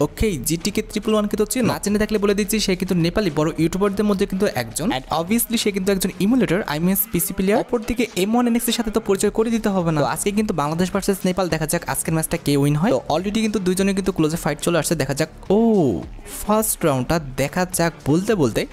ওকে, জিটিকে 111 কিন্তু চেনো না? চেনে থাকলে বলে দিচ্ছি, সে কিন্তু নেপালি বড় ইউটিউবারদের মধ্যে কিন্তু একজন, এন্ড অবভিয়াসলি সে কিন্তু একজন ইমুলেটর পিসি প্লেয়ার। অপরদিকে M1NX এর সাথে তো পরিচয় করে দিতে হবে না। তো আজকে কিন্তু বাংলাদেশ ভার্সেস নেপাল, দেখা যাক আজকের ম্যাচটা কে উইন হয়। তো অলরেডি কিন্তু দুইজনে কিন্তু ক্লোজে ফাইট চলে আসছে, দেখা যাক। ও ফার্স্ট রাউন্ডটা দেখা যাক। বলতে বলতে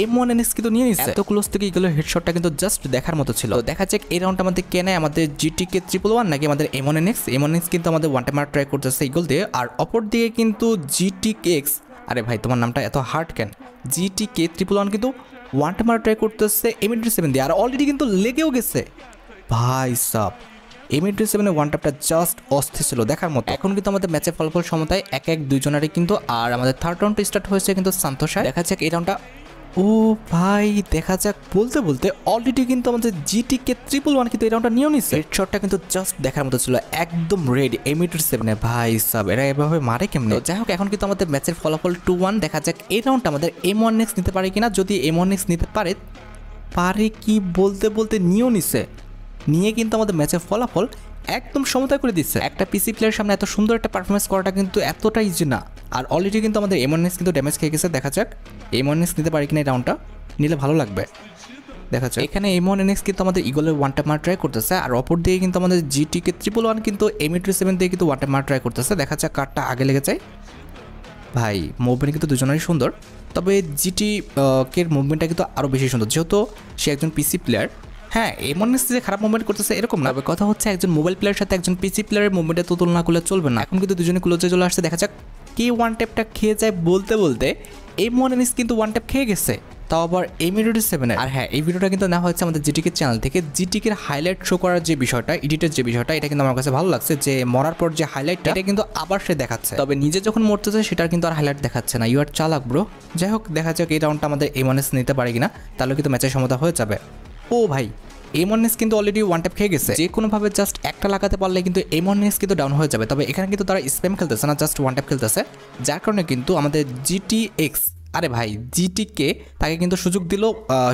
M1NX কিন্তু নিয়ে নিচ্ছে। এত ক্লোজ থেকে এগুলো হেডশটটা কিন্তু জাস্ট দেখার মতো ছিল। তো দেখা যাক এই রাউন্ডটা আমাদের কে নেয়, আমাদের জিটিকে 111 নাকি আমাদের M1NX। M1NX কিন্তু আমাদের ওয়ান টাইম ট্রাই করতেছে ইগল দিয়ে, আর অপর দিকে কিন্তু GTX, আরে ভাই তোমার নামটা এত হার্ড কেন? জিটিকে 111 কিন্তু ওয়ান টাইম ট্রাই করতেছে M87 দিয়ে, আর অলরেডি কিন্তু লেগেও গেছে ভাই সাব। M87 ওয়ান ট্যাপটা জাস্ট অস্থির ছিল, দেখার মতো। এখন কিন্তু আমাদের ম্যাচের ফলাফল সমতায় 1-1 দুইজনেরই কিন্তু, আর আমাদের থার্ড রাউন্ড স্টার্ট হয়েছে কিন্তু সান্তোষায়। দেখা যাক এই রাউন্ডটা। ও ভাই দেখা যাক। বলতে বলতে অলরেডি কিন্তু আমাদের জিটিকে 111 কিন্তু এই রাউন্ডটা নিয়েও নিচ্ছে। হেডশটটা কিন্তু জাস্ট দেখার মতো ছিল, একদম রেডি। M87 ভাই সাব, এরা এভাবে মারে কেমনে? যাই হোক, এখন কিন্তু আমাদের ম্যাচের ফলাফল 2-1। দেখা যাক এই রাউন্ডটা আমাদের M1NX নিতে পারে কিনা। যদি M1NX নিতে পারে কি বলতে বলতে নিয়েও নিচ্ছে, নিয়ে কিন্তু আমাদের ম্যাচের ফলাফল একদম সমতায় করে দিচ্ছে। একটা পিসি প্লেয়ারের সামনে এত সুন্দর একটা পারফরমেন্স করাটা কিন্তু এতটা ইজি না। আর অলরেডি কিন্তু আমাদের M1NX কিন্তু ড্যামেজ খেয়ে গেছে। দেখা যাক M1NX নিতে পারি কিনা এই রাউন্ডটা, নিলে ভালো লাগবে। দেখা যাক এখানে M1NX কিন্তু আমাদের ইগলের ওয়ান টাইম মার ট্রাই করতেছে, আর অপর দিকে কিন্তু আমাদের জিটিকে 111 কিন্তু M87 দিয়ে কিন্তু ওয়ান টাইম মার ট্রাই করতেছে। দেখা যাক কারটা আগে লেগে যায়। ভাই মুভমেন্ট কিন্তু দুজনেরই সুন্দর, তবে জিটি কের মুভমেন্টটা কিন্তু আরও বেশি সুন্দর, যেহেতু সে একজন পিসি প্লেয়ার। হ্যাঁ, M1NX যে খারাপ মুভমেন্ট করতেছে এরকম না, তবে কথা হচ্ছে একজন মোবাইল প্লেয়ারের সাথে একজন পিসি প্লেয়ারের মুভমেন্টে তো তুলনা করলে চলবে না। এখন কিন্তু দুজনে ক্লোজে চলে আসছে। দেখা যাক কে ওয়ান ট্যাপটা খেয়ে যায়। বলতে বলতে M1NX কিন্তু ওয়ান ট্যাপ খেয়ে গেছে, তাও আবার M87 এর। আর হ্যাঁ, এই ভিডিওটা কিন্তু না হচ্ছে আমাদের জিটিকে চ্যানেল থেকে। জিটিকের হাইলাইট শো করার যে বিষয়টা, এডিটের যে বিষয়টা, এটা কিন্তু আমার কাছে ভালো লাগছে, যে মরার পর যে হাইলাইটটা এটা কিন্তু আবার সে দেখাচ্ছে, তবে নিজে যখন মরতেছে সেটার কিন্তু আর হাইলাইট দেখাচ্ছে না। ইউ আর চালাক ব্রো। যাই হোক, দেখা যাক এই রাউন্ডটা আমাদের M1NX নিতে পারে কিনা, তাহলে কিন্তু ম্যাচের সমতা হয়ে যাবে। ও ভাই, M1NX কিন্তু অলরেডি ওয়ান ট্যাপ খেয়ে গেছে। যে কোনোভাবে জাস্ট একটা লাগাতে পারলে কিন্তু M1NX কিন্তু ডাউন হয়ে যাবে। তবে এখানে কিন্তু তারা স্প্যাম খেলতেছে না, জাস্ট ওয়ান ট্যাপ খেলতেছে, যার কারণে কিন্তু আমাদের GTX, আরে ভাই জিটিকে, তাকে কিন্তু সুযোগ দিল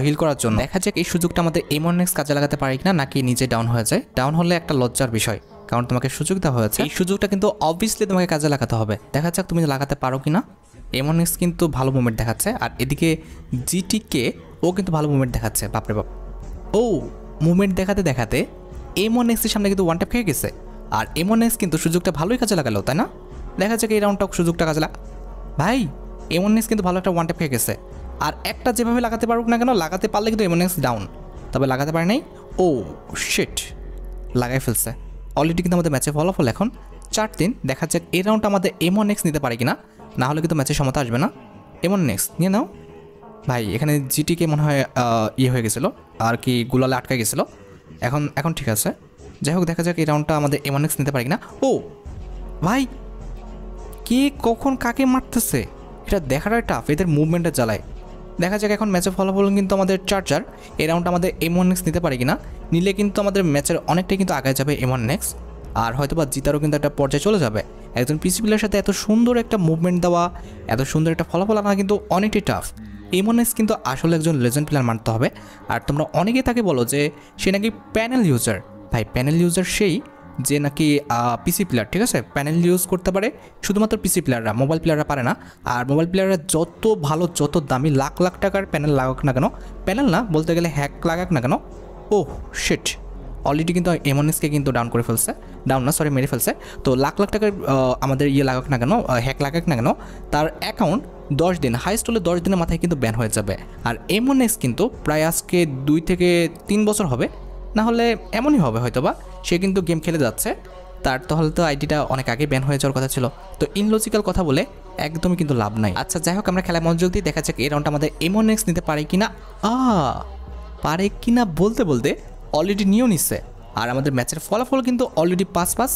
হিল করার জন্য। দেখা যাক এই সুযোগটা আমাদের M1NX কাজে লাগাতে পারি কিনা, নাকি নিজে ডাউন হয়ে যায়। ডাউন হলে একটা লজ্জার বিষয়, কারণ তোমাকে সুযোগ দেওয়া হয়েছে। এই সুযোগটা কিন্তু অবভিয়াসলি তোমাকে কাজে লাগাতে হবে। দেখা যাক তুমি লাগাতে পারো কিনা। M1NX কিন্তু ভালো মুভমেন্ট দেখাচ্ছে, আর এদিকে জিটিকে ও কিন্তু ভালো মুভমেন্ট দেখাচ্ছে। বাপরে বাপ, ও মুভমেন্ট দেখাতে দেখাতে M1NX এর সামনে কিন্তু ওয়ান ট্যাপ খেয়ে গেছে, আর M1NX কিন্তু সুযোগটা ভালোই কাজে লাগালো, তাই না? দেখা যাক এই রাউন্ডটা সুযোগটা কাজে ভাই M1NX কিন্তু ভালো একটা ওয়ান ট্যাপ খেয়ে গেছে, আর একটা যেভাবে লাগাতে পারুক না কেন, লাগাতে পারলে কিন্তু M1NX ডাউন, তবে লাগাতে পারে নাই। ও শিট, লাগাই ফেলছে। অলরেডি কিন্তু আমাদের ম্যাচে ফলাফল এখন 4-3। দেখা যাক এই রাউন্ডটা আমাদের M1NX নিতে পারে কিনা, না হলে কিন্তু ম্যাচের সমতা আসবে না। M1NX নিয়ে নাও ভাই। এখানে জিটিকে মনে হয় ইয়ে হয়ে গেছিলো, আর কি গুলালে আটকে গেছিলো। এখন ঠিক আছে। যাই হোক, দেখা যাক এই রাউন্ডটা আমাদের M1NX নিতে পারি কিনা। ও ভাই, কে কখন কাকে মারতেছে এটা দেখাটাই টাফ, এদের মুভমেন্টের জ্বালায়। দেখা যাক এখন ম্যাচের ফলাফল কিন্তু আমাদের 4-4। এই রাউন্ডটা আমাদের M1NX নিতে পারি কিনা, নিলে কিন্তু আমাদের ম্যাচের অনেকটাই কিন্তু আগায় যাবে M1NX, আর হয়তো বা জিতারও কিন্তু একটা পর্যায়ে চলে যাবে। একজন পিসি প্লেয়ারের সাথে এত সুন্দর একটা মুভমেন্ট দেওয়া, এত সুন্দর একটা ফলাফল আনা কিন্তু অনেকটাই টাফ। M1NX কিন্তু আসলে একজন লেজেন্ড প্লেয়ার মানতে হবে। আর তোমরা অনেকেই তাকে বলো যে সে নাকি প্যানেল ইউজার। ভাই প্যানেল ইউজার সেই যে নাকি পিসি প্লেয়ার, ঠিক আছে? প্যানেল ইউজ করতে পারে শুধুমাত্র পিসি প্লেয়াররা, মোবাইল প্লেয়াররা পারে না। আর মোবাইল প্লেয়াররা যত ভালো, যত দামি লাখ লাখ টাকার প্যানেল লাগাক না কেন, প্যানেল না বলতে গেলে হ্যাক লাগাক না কেন, ও শিট, অলরেডি কিন্তু M1NXকে কিন্তু ডাউন করে ফেলছে, ডাউন না সরি মেরে ফেলছে। তো লাখ লাখ টাকার আমাদের ইয়ে লাগাক না কেন, হ্যাক লাগাক না কেন, তার অ্যাকাউন্ট 10 দিন, হাইস্ট হলে 10 দিনের মাথায় কিন্তু ব্যান হয়ে যাবে। আর M1NX কিন্তু প্রায় আজকে 2 থেকে 3 বছর হবে, না হলে এমনই হবে হয়তোবা, সে কিন্তু গেম খেলে যাচ্ছে, তার তাহলে তো আইডিটা অনেক আগে ব্যান হয়ে যাওয়ার কথা ছিল। তো ইনলজিক্যাল কথা বলে একদমই কিন্তু লাভ নাই। আচ্ছা যাই হোক, আমরা খেলা মনোযোগ দিয়ে দেখা যাক এই রাউন্ডটা আমাদের M1NX নিতে পারে কিনা। পারে কিনা বলতে বলতে অলরেডি নিয়েও নিচ্ছে, আর আমাদের ম্যাচের ফলাফল কিন্তু অলরেডি 5-5।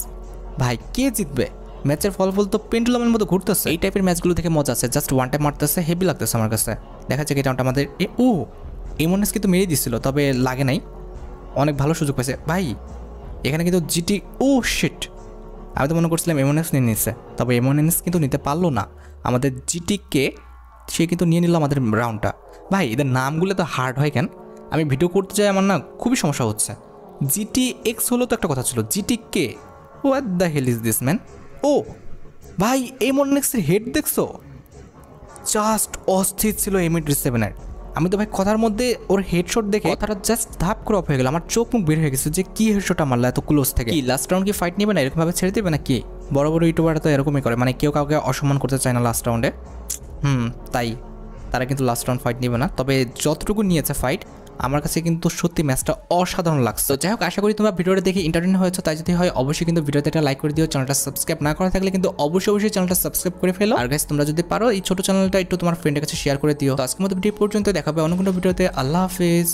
ভাই কে জিতবে? ম্যাচের ফলাফল তো পেন্ডুলামের মতো ঘুরতেছে। এই টাইপের ম্যাচগুলো দেখে মজা আছে, জাস্ট ওয়ান টাইম মারতেছে, হেভি লাগতেছে আমার কাছে। দেখা যাক এই রাউন্ডটা আমাদের M1NX কিন্তু মেরে দিচ্ছিল, তবে লাগে নাই, অনেক ভালো সুযোগ পাইছে। ভাই এখানে কিন্তু জিটি, শিট, আমি তো মনে করছিলাম M1NX নিয়ে নিচ্ছে, তবে M1NX কিন্তু নিতে পারলো না। আমাদের জিটিকে সে কিন্তু নিয়ে নিল আমাদের রাউন্ডটা। ভাই এদের নামগুলো তো হার্ড হয় কেন? আমি ভিডিও করতে যাই, আমার না খুবই সমস্যা হচ্ছে। GTX হলো তো একটা কথা ছিল, GTK, what the hell is this man? ভাই M1X-এর হেড দেখছো, জাস্ট অস্থির ছিল M837-এর। আমি তো ভাই কথার মধ্যে ওর হেডশট দেখে কথাটা জাস্ট ধাপ করে অফ হয়ে গেল, আমার চোখ মুখ বের হয়ে গেছে যে কি হেডশটটা মারলো এত ক্লোজ থেকে। কি লাস্ট রাউন্ড কি ফাইট নেবে না, এরকম ভাবে ছেড়ে দেবে না কি? বড় বড় ইউটিউবাররা তো এরকমই করে, মানে কেউ কাউকে অসম্মান করতে চায় না লাস্ট রাউন্ডে। তাই তারা কিন্তু লাস্ট রাউন্ড ফাইট নেবে না, তবে যতটুকু নিয়েছে ফাইট আমার কাছে কিন্তু সত্যি ম্যাচটা অসাধারণ লাগছে। তো যাই হোক, আশা করি তোমরা ভিডিওটা দেখে এন্টারটেইন হয়েছে, তাই যদি হয় অবশ্যই কিন্তু ভিডিওতে একটা লাইক করে দিও। চ্যানেলটা সাবস্ক্রাইব না করা থাকলে কিন্তু অবশ্যই চ্যানেলটা সাবস্ক্রাইব করে ফেলো। আর গাইস তোমরা যদি পারো এই ছোট চ্যানেলটা একটু তোমার ফ্রেন্ডের কাছে শেয়ার করে দিও। তো আজকের মতো ভিডিও পর্যন্ত, দেখাবে অন্য কোনো ভিডিওতে। আল্লাহ হাফেজ।